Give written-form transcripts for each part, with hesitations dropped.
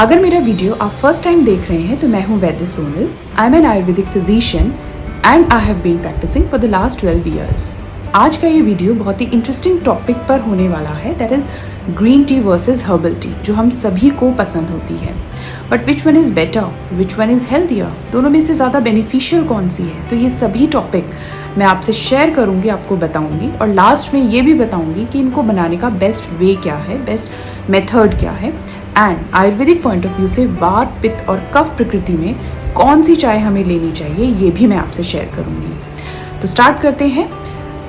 अगर मेरा वीडियो आप फर्स्ट टाइम देख रहे हैं तो मैं हूं Vaidya Sonal. I am an ayurvedic physician and I have been practising for the last 12 years. आज का ये वीडियो बहुत ही इंटरेस्टिंग टॉपिक पर होने वाला है, that is green tea versus herbal tea, जो हम सभी को पसंद होती है। But which one is better, which one is healthier, दोनों में से ज़्यादा बेनिफिशियल कौन सी है? तो ये सभी टॉपिक मैं आपसे शेयर करूँगी, आपको बताऊँगी और लास्ट में ये भी बताऊँगी कि इनको बनाने का बेस्ट वे क्या है, बेस्ट मेथड क्या है and Ayurvedic point of view से वात, पित्त और कफ प्रकृति में कौन सी चाय हमें लेनी चाहिए, ये भी मैं आपसे शेयर करूँगी। तो स्टार्ट करते हैं।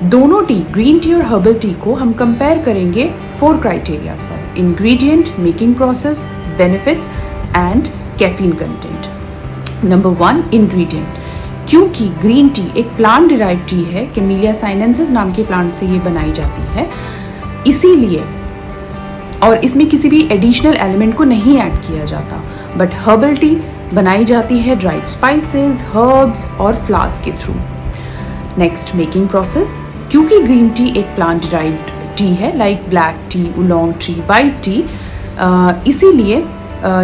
दोनों टी, ग्रीन टी और हर्बल टी को हम कंपेयर करेंगे 4 क्राइटेरियाज पर: ingredient, making process, benefits and caffeine content. Number 1, ingredient. क्योंकि ग्रीन टी एक प्लांट डिराइव टी है, कैमेलिया साइनेंसिस नाम के प्लांट से ये बनाई जाती है, इसीलिए और इसमें किसी भी एडिशनल एलिमेंट को नहीं ऐड किया जाता। बट हर्बल टी बनाई जाती है ड्राइड स्पाइसेस, हर्ब्स और फ्लावर्स के थ्रू। Next, making process. क्योंकि ग्रीन टी एक प्लांट डिराइव्ड टी है, like black T, oolong tea, white T, इसीलिए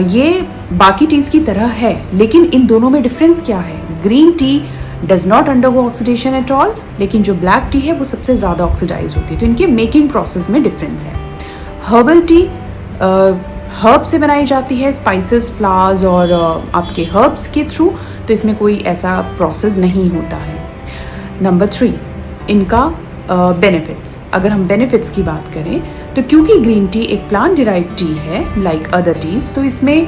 ये बाकी टीज की तरह है। लेकिन इन दोनों में डिफरेंस क्या है? Green tea does not undergo oxidation at all, लेकिन जो ब्लैक टी है वो सबसे ज़्यादा ऑक्सीडाइज होती है। तो इनके मेकिंग प्रोसेस में डिफरेंस है। हर्बल टी हर्ब से बनाई जाती है, स्पाइसेस, फ्लावर्स और आपके हर्ब्स के थ्रू, तो इसमें कोई ऐसा प्रोसेस नहीं होता है। नंबर 3, इनका बेनिफिट्स। अगर हम बेनिफिट्स की बात करें तो क्योंकि ग्रीन टी एक प्लांट डिराइव टी है लाइक अदर टीज, तो इसमें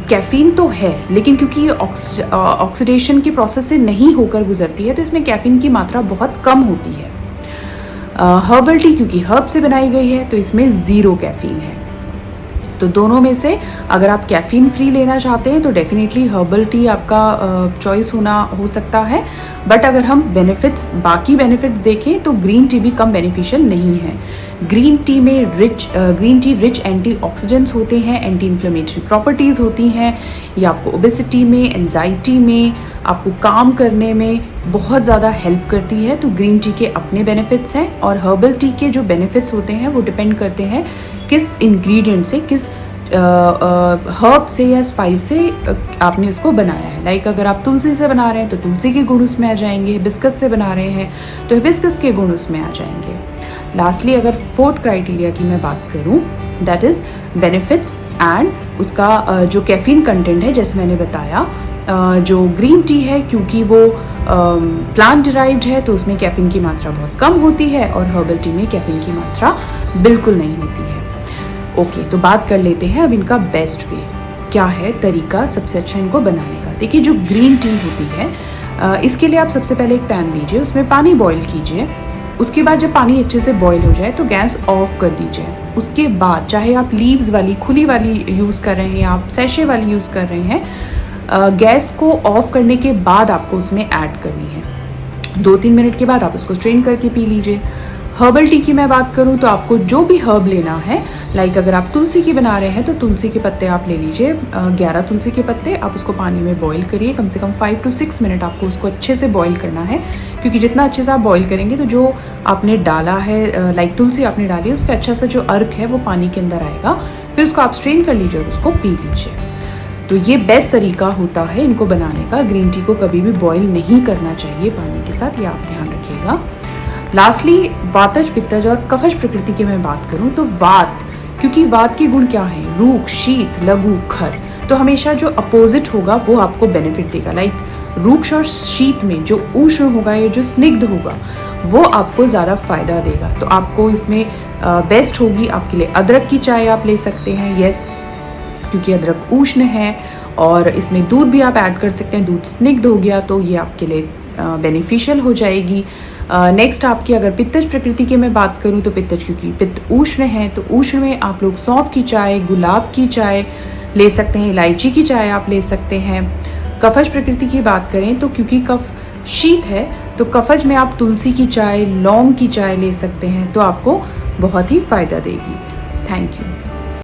कैफीन तो है, लेकिन क्योंकि ये ऑक्सीडेशन के प्रोसेस से नहीं होकर गुजरती है तो इसमें कैफीन की मात्रा बहुत कम होती है। हर्बल टी क्योंकि हर्ब से बनाई गई है तो इसमें 0 कैफीन है। तो दोनों में से अगर आप कैफीन फ्री लेना चाहते हैं तो डेफिनेटली हर्बल टी आपका चॉइस हो सकता है। बट अगर हम बाकी बेनिफिट्स देखें तो ग्रीन टी भी कम बेनिफिशियल नहीं है। ग्रीन टी रिच एंटीऑक्सीडेंट्स होते हैं, एंटी इन्फ्लेमेटरी प्रॉपर्टीज़ होती हैं। ये आपको ओबेसिटी में, एंजाइटी में, आपको काम करने में बहुत ज़्यादा हेल्प करती है। तो ग्रीन टी के अपने बेनिफिट्स हैं और हर्बल टी के जो बेनिफिट्स होते हैं वो डिपेंड करते हैं किस इंग्रेडिएंट से, किस हर्ब से या स्पाइस से आपने उसको बनाया है। लाइक अगर आप तुलसी से बना रहे हैं तो तुलसी के गुण उसमें आ जाएंगे, हिबिस्कस से बना रहे हैं तो हिबिस्कस के गुण उसमें आ जाएंगे। लास्टली अगर 4th क्राइटेरिया की मैं बात करूं, दैट इज़ बेनिफिट्स एंड उसका जो कैफीन कंटेंट है, जैसे मैंने बताया, जो ग्रीन टी है क्योंकि वो प्लांट डिराइव्ड है तो उसमें कैफीन की मात्रा बहुत कम होती है और हर्बल टी में कैफीन की मात्रा बिल्कुल नहीं होती है। ओके, तो बात कर लेते हैं अब इनका बेस्ट वे क्या है, तरीका सबसे अच्छा इनको बनाने का। देखिए, जो ग्रीन टी होती है इसके लिए आप सबसे पहले एक पैन लीजिए, उसमें पानी बॉईल कीजिए। उसके बाद जब पानी अच्छे से बॉईल हो जाए तो गैस ऑफ कर दीजिए। उसके बाद चाहे आप लीव्स वाली, खुली वाली यूज़ कर रहे हैं या आप सैशे वाली यूज़ कर रहे हैं, गैस को ऑफ करने के बाद आपको उसमें ऐड करनी है। 2-3 मिनट के बाद आप उसको स्ट्रेन करके पी लीजिए। हर्बल टी की मैं बात करूं तो आपको जो भी हर्ब लेना है, लाइक अगर आप तुलसी की बना रहे हैं तो तुलसी के पत्ते आप ले लीजिए, 11 तुलसी के पत्ते। आप उसको पानी में बॉईल करिए, कम से कम 5 to 6 मिनट आपको उसको अच्छे से बॉईल करना है, क्योंकि जितना अच्छे से आप बॉईल करेंगे तो जो आपने डाला है, लाइक तुलसी आपने डाली है, उसका अच्छा सा जो अर्क है वो पानी के अंदर आएगा। फिर उसको आप स्ट्रेन कर लीजिए और उसको पी लीजिए। तो ये बेस्ट तरीका होता है इनको बनाने का। ग्रीन टी को कभी भी बॉईल नहीं करना चाहिए पानी के साथ, ये आप ध्यान रखिएगा। लास्टली, वातज, पित्तज और कफज प्रकृति की मैं बात करूं तो वात, क्योंकि वात के गुण क्या हैं? रूख, शीत, लघु, खर। तो हमेशा जो अपोजिट होगा वो आपको बेनिफिट देगा। लाइक रूक्ष और शीत में जो उष्ण होगा या जो स्निग्ध होगा वो आपको ज़्यादा फायदा देगा। तो आपको इसमें बेस्ट होगी आपके लिए अदरक की चाय आप ले सकते हैं, यस, क्योंकि अदरक उष्ण है और इसमें दूध भी आप ऐड कर सकते हैं। दूध स्निग्ध हो गया तो ये आपके लिए बेनिफिशियल हो जाएगी। नेक्स्ट आपकी अगर पित्तज प्रकृति की मैं बात करूं तो पित्तज, क्योंकि पित्त उष्ण है तो उष्ण में आप लोग सौंफ की चाय, गुलाब की चाय ले सकते हैं, इलायची की चाय आप ले सकते हैं। कफज प्रकृति की बात करें तो क्योंकि कफ शीत है तो कफज में आप तुलसी की चाय, लौंग की चाय ले सकते हैं, तो आपको बहुत ही फ़ायदा देगी। Thank you.